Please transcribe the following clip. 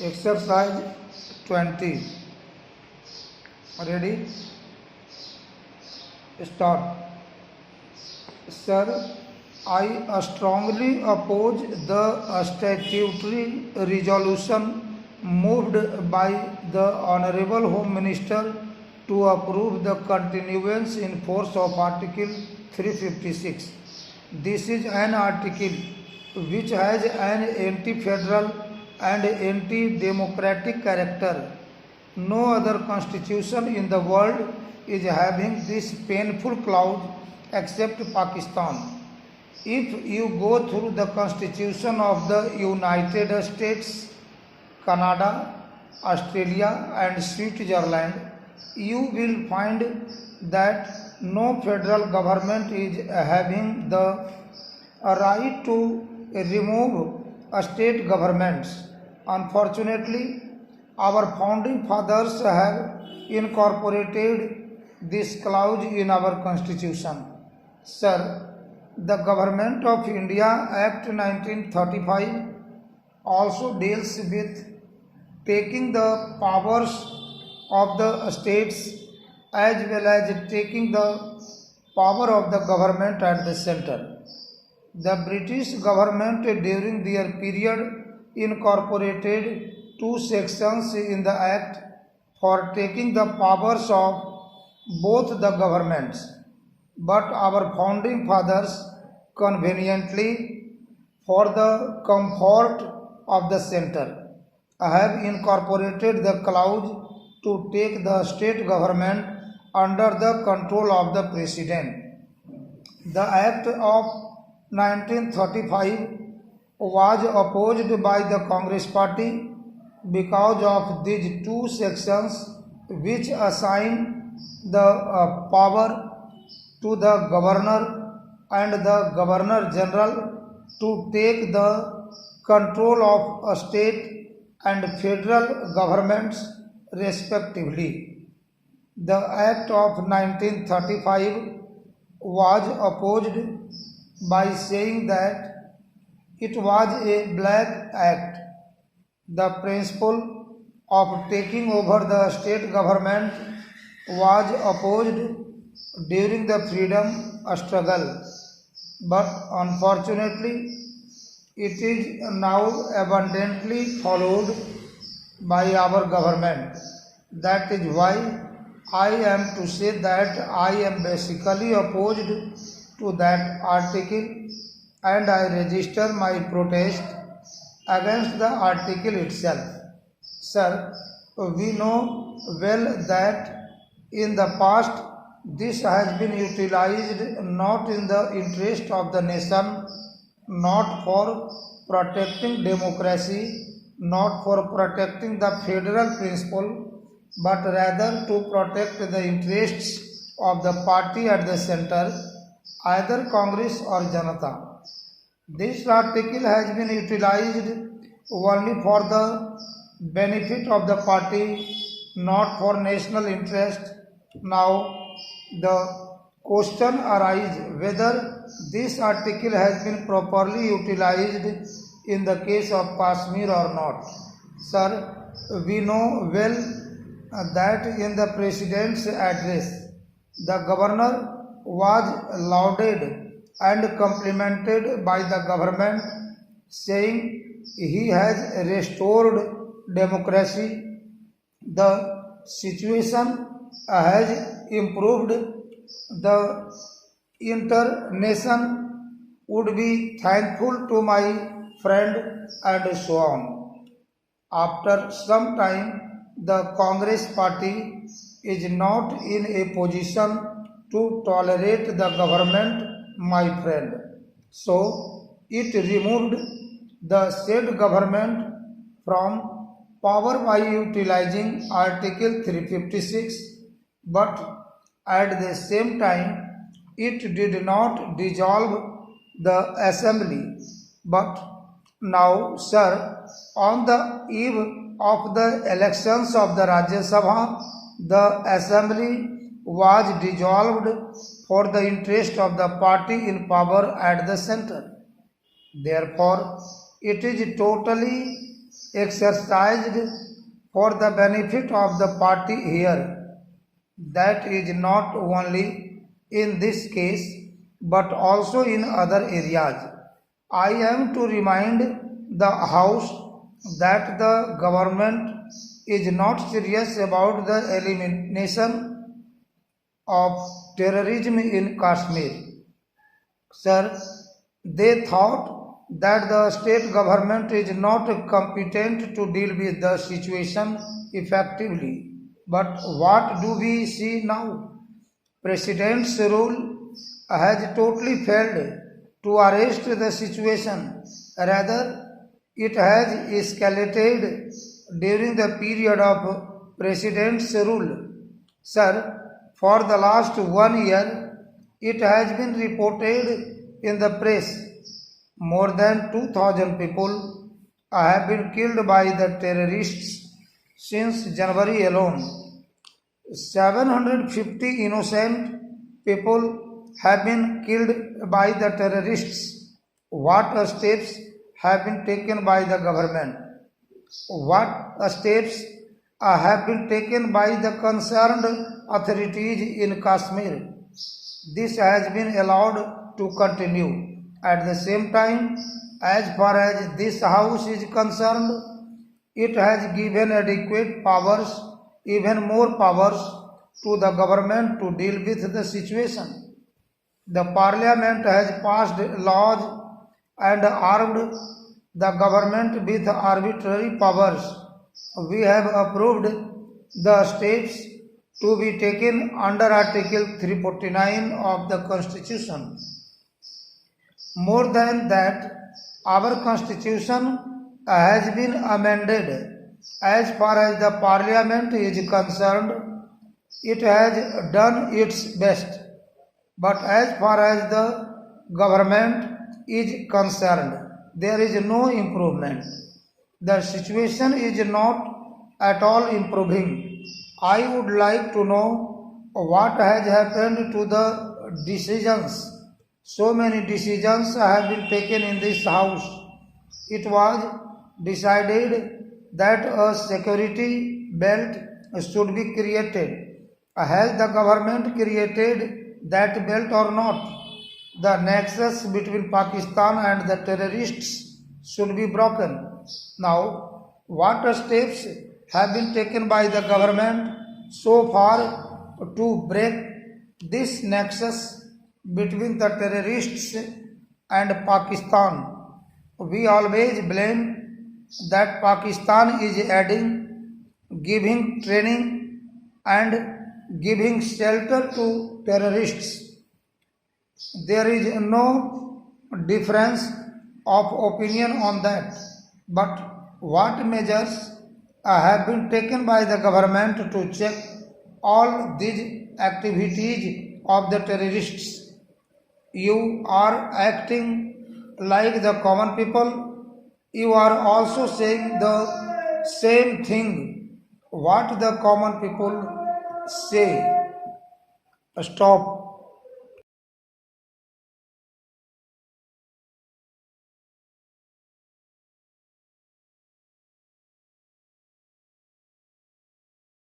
Exercise 20. Ready? Start. Sir, I strongly oppose the statutory resolution moved by the Honorable Home Minister to approve the continuance in force of Article 356. This is an article which has an anti-federal and anti-democratic character. No other constitution in the world is having this painful clause except Pakistan. If you go through the constitution of the United States, Canada, Australia and Switzerland, you will find that no federal government is having the right to remove state governments. Unfortunately, our founding fathers have incorporated this clause in our constitution. Sir, the Government of India Act 1935 also deals with taking the powers of the states as well as taking the power of the government at the center. The British government during their period incorporated two sections in the act for taking the powers of both the governments, but our founding fathers conveniently, for the comfort of the center, have incorporated the clause to take the state government under the control of the president. The Act of 1935 was opposed by the Congress party because of these two sections which assign the power to the governor and the governor general to take the control of a state and federal governments respectively. The Act of 1935 was opposed by saying that it was a black act. The principle of taking over the state government was opposed during the freedom struggle, but unfortunately it is now abundantly followed by our government. That is why I am to say that I am basically opposed to that article and I register my protest against the article itself. Sir, we know well that in the past this has been utilized not in the interest of the nation, not for protecting democracy, not for protecting the federal principle, but rather to protect the interests of the party at the center, either Congress or Janata. This article has been utilized only for the benefit of the party, not for national interest. Now, the question arises whether this article has been properly utilized in the case of Kashmir or not. Sir, we know well that in the President's address, the Governor was lauded and complimented by the government, saying he has restored democracy, the situation has improved, the internation would be thankful to my friend and so on. After some time, the Congress party is not in a position to tolerate the government, my friend. So it removed the state government from power by utilizing Article 356, but at the same time it did not dissolve the assembly. But now, sir, on the eve of the elections of the Rajya Sabha, the assembly was dissolved for the interest of the party in power at the center. Therefore, it is totally exercised for the benefit of the party here. That is not only in this case but also in other areas. I am to remind the House that the government is not serious about the elimination of terrorism in Kashmir. Sir, they thought that the state government is not competent to deal with the situation effectively. But what do we see now? President's rule has totally failed to arrest the situation. Rather, it has escalated during the period of President's rule. Sir, for the last 1 year, it has been reported in the press more than 2,000 people have been killed by the terrorists since January alone. 750 innocent people have been killed by the terrorists. What steps have been taken by the government? What steps have been taken by the concerned authorities in Kashmir? This has been allowed to continue. At the same time, as far as this House is concerned, it has given adequate powers, even more powers, to the government to deal with the situation. The Parliament has passed laws and armed the government with arbitrary powers. We have approved the steps to be taken under Article 349 of the Constitution. More than that, our Constitution has been amended. As far as the Parliament is concerned, it has done its best. But as far as the government is concerned, there is no improvement. The situation is not at all improving. I would like to know what has happened to the decisions. So many decisions have been taken in this House. It was decided that a security belt should be created. Has the government created that belt or not? The nexus between Pakistan and the terrorists should be broken. Now, what steps have been taken by the government so far to break this nexus between the terrorists and Pakistan? We always blame that Pakistan is adding, giving training and giving shelter to terrorists. There is no difference of opinion on that. But what measures have been taken by the government to check all these activities of the terrorists? You are acting like the common people. You are also saying the same thing what the common people say. Stop.